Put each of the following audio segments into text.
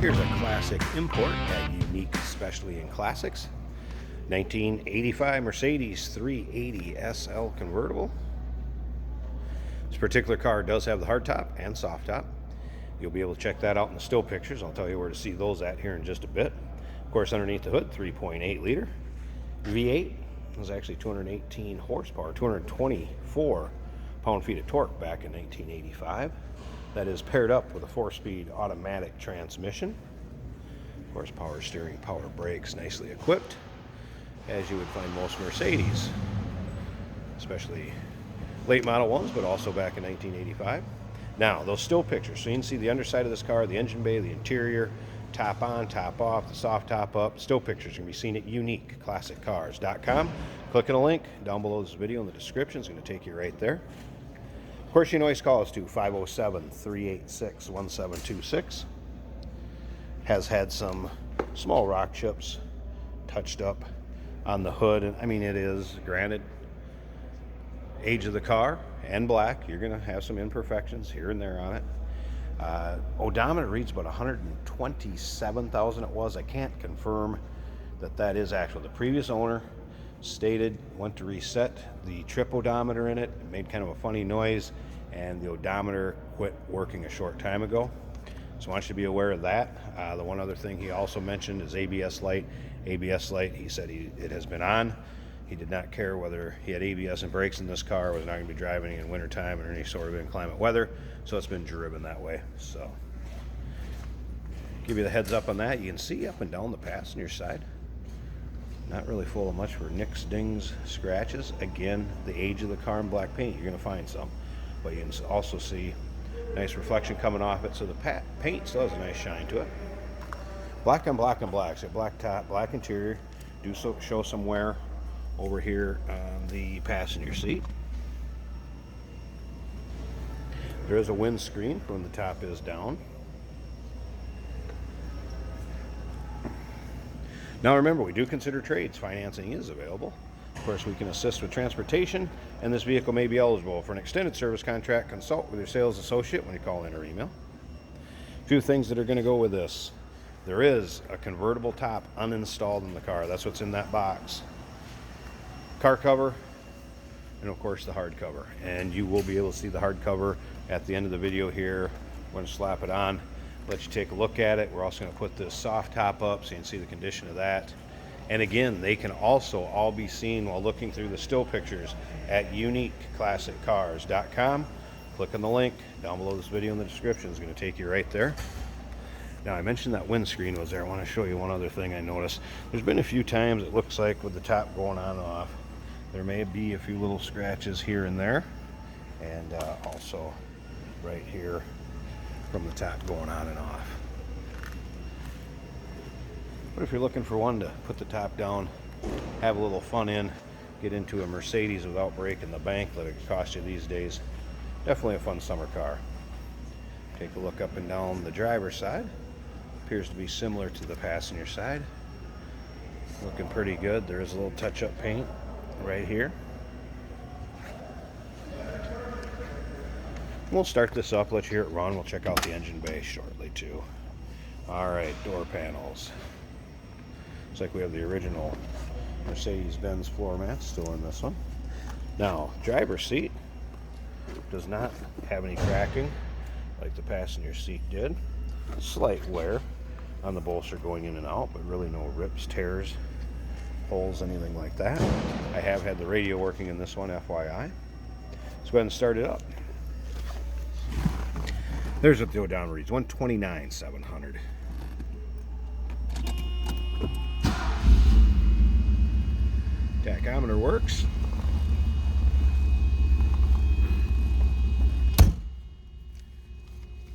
Here's a classic import at Unique Specialty and Classics. 1985 Mercedes 380 SL convertible. This particular car does have the hardtop and soft top. You'll be able to check that out in the still pictures. I'll tell you where to see those at here in just a bit. Of course, underneath the hood, 3.8 liter V8. It was actually 218 horsepower, 224 pound-feet of torque back in 1985. That is paired up with a 4-speed automatic transmission. Of course, power steering, power brakes, nicely equipped, as you would find most Mercedes, especially late model ones, but also back in 1985. Now, those still pictures, so you can see the underside of this car, the engine bay, the interior, top on, top off, the soft top up. Still pictures can be seen at uniqueclassiccars.com. Click on a link down below this video in the description. It's going to take you right there. Of course, you can always call us to 507-386-1726. Has had some small rock chips touched up on the hood. And I mean, it is, granted, age of the car and black. You're going to have some imperfections here and there on it. Odometer reads about 127,000 it was. I can't confirm that that is actual. The previous owner stated, went to reset the trip odometer in it. It made kind of a funny noise, and the odometer quit working a short time ago. So I want you to be aware of that. The one other thing he also mentioned is ABS light. ABS light, he said it has been on. He did not care whether he had ABS and brakes in this car. Was not going to be driving in wintertime or any sort of inclement weather. So it's been driven that way. So give you the heads up on that. You can see up and down the passenger side. Not really full of much for nicks, dings, scratches. Again, the age of the car and black paint, you're going to find some. But you can also see nice reflection coming off it. So the paint still has a nice shine to it. Black on black on black. So black top, black interior. Do so show some wear over here on the passenger seat. There is a windscreen when the top is down. Now remember, we do consider trades. Financing is available. Of course, we can assist with transportation, and this vehicle may be eligible for an extended service contract. Consult with your sales associate when you call in or email. A few things that are going to go with this. There is a convertible top uninstalled in the car. That's what's in that box. Car cover, and of course the hard cover. And you will be able to see the hard cover at the end of the video here. We're going to slap it on, let you take a look at it. We're also going to put this soft top up so you can see the condition of that. And again, they can also all be seen while looking through the still pictures at uniqueclassiccars.com. Click on the link down below this video in the description. It's going to take you right there. Now, I mentioned that windscreen was there. I want to show you one other thing I noticed. There's been a few times it looks like with the top going on and off, there may be a few little scratches here and there, and also right here from the top going on and off. But if you're looking for one to put the top down, have a little fun in, get into a Mercedes without breaking the bank that it costs you these days, definitely a fun summer car. Take a look up and down the driver's side. Appears to be similar to the passenger side. Looking pretty good. There is a little touch-up paint right here. We'll start this up, let you hear it run. We'll check out the engine bay shortly too. Alright, door panels. Looks like we have the original Mercedes-Benz floor mat still in this one. Now, driver's seat does not have any cracking like the passenger seat did. Slight wear on the bolster going in and out, but really no rips, tears, holes, anything like that. I have had the radio working in this one, FYI. Let's go ahead and start it up. There's what the odometer reads, 129,700. Tachometer works.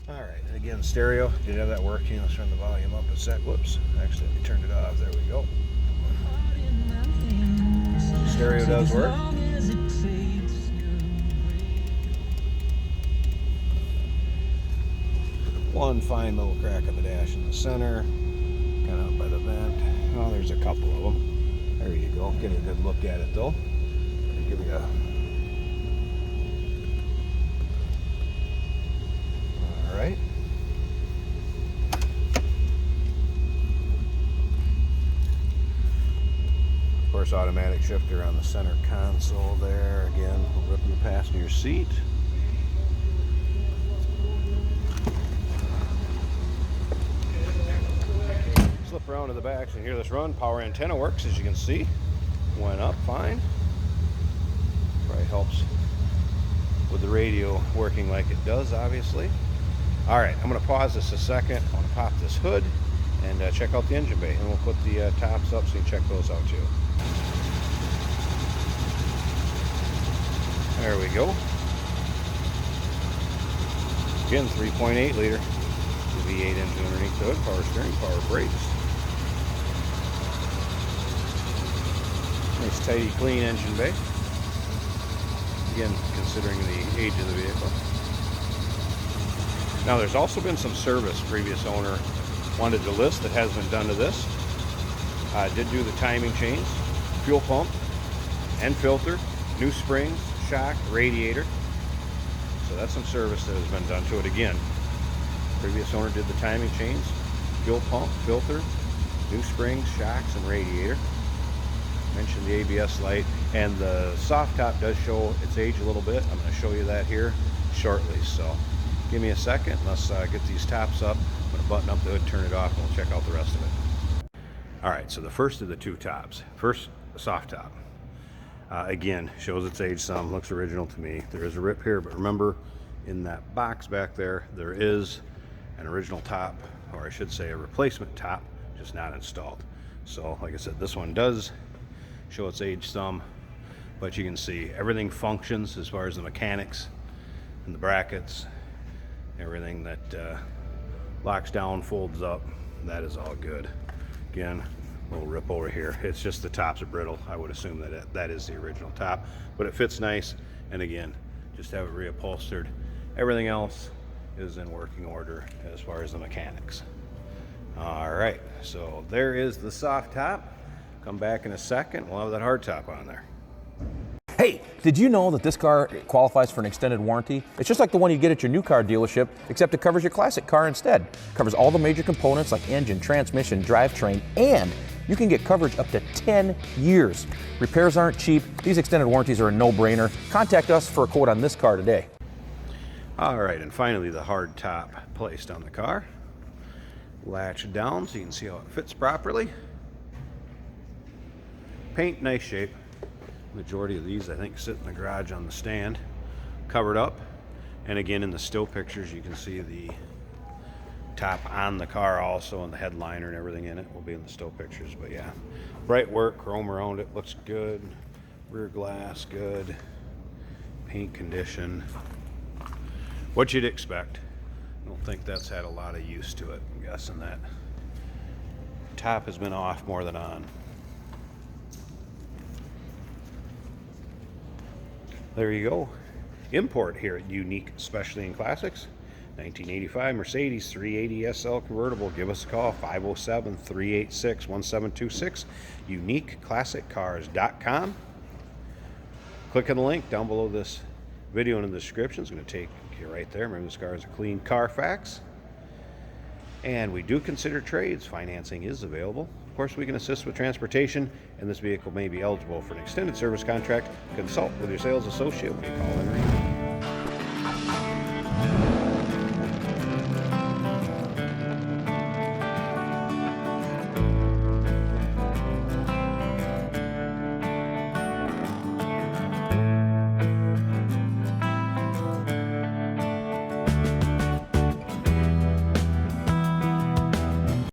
Alright, and again, stereo, did have that working. Let's turn the volume up a sec. Whoops, actually, we turned it off. There we go. Stereo does work. One fine little crack on the dash in the center, kind of up by the vent. Oh, there's a couple of them. There you go. Get a good look at it though. Give you a course, automatic shifter on the center console there. Again, ripping the passenger seat. Slip around to the back so you hear this run. Power antenna works, as you can see. Went up fine. Probably helps with the radio working like it does, obviously. All right, I'm going to pause this a second. I want to pop this hood and check out the engine bay, and we'll put the tops up so you can check those out too. There we go. Again, 3.8 liter V8 engine underneath the hood. Power steering, power brakes. Nice, tidy, clean engine bay. Again, considering the age of the vehicle. Now, there's also been some service previous owner wanted to list that has been done to this. Did do the timing chains, fuel pump, and filter, new springs, shock, radiator. So that's some service that has been done to it. Again, previous owner did the timing chains, fuel pump, filter, new springs, shocks, and radiator. Mentioned the ABS light, and the soft top does show its age a little bit. I'm going to show you that here shortly. So give me a second. Let's get these tops up. I'm going to button up the hood, turn it off, and we'll check out the rest of it. All right, so the first of the two tops. First, the soft top. Again, shows its age some, looks original to me. There is a rip here, but remember, in that box back there, there is an original top, or I should say a replacement top, just not installed. So, like I said, this one does show its age some, but you can see everything functions as far as the mechanics and the brackets, everything that locks down, folds up, that is all good. Again, a little rip over here. It's just the tops are brittle. I would assume that that is the original top, but it fits nice. And again, just have it reupholstered. Everything else is in working order as far as the mechanics. All right, so there is the soft top. Come back in a second. We'll have that hard top on there. Hey, did you know that this car qualifies for an extended warranty? It's just like the one you get at your new car dealership, except it covers your classic car instead. It covers all the major components like engine, transmission, drivetrain, and you can get coverage up to 10 years. Repairs aren't cheap. These extended warranties are a no-brainer. Contact us for a quote on this car today. All right, and finally the hard top placed on the car. Latch down so you can see how it fits properly. Paint, nice shape. Majority of these, I think, sit in the garage on the stand, covered up. And again, in the still pictures, you can see the top on the car also, and the headliner and everything in it will be in the still pictures. But yeah, bright work, chrome around it, looks good. Rear glass, good. Paint condition, what you'd expect. I don't think that's had a lot of use to it. I'm guessing that top has been off more than on. There you go. Import here at Unique Specialty and Classics. 1985 Mercedes 380 SL convertible. Give us a call, 507-386-1726. UniqueClassicCars.com. Click on the link down below this video in the description. It's going to take you right there. Remember, this car is a clean Carfax. And we do consider trades. Financing is available. Of course, we can assist with transportation, and this vehicle may be eligible for an extended service contract. Consult with your sales associate when you call in.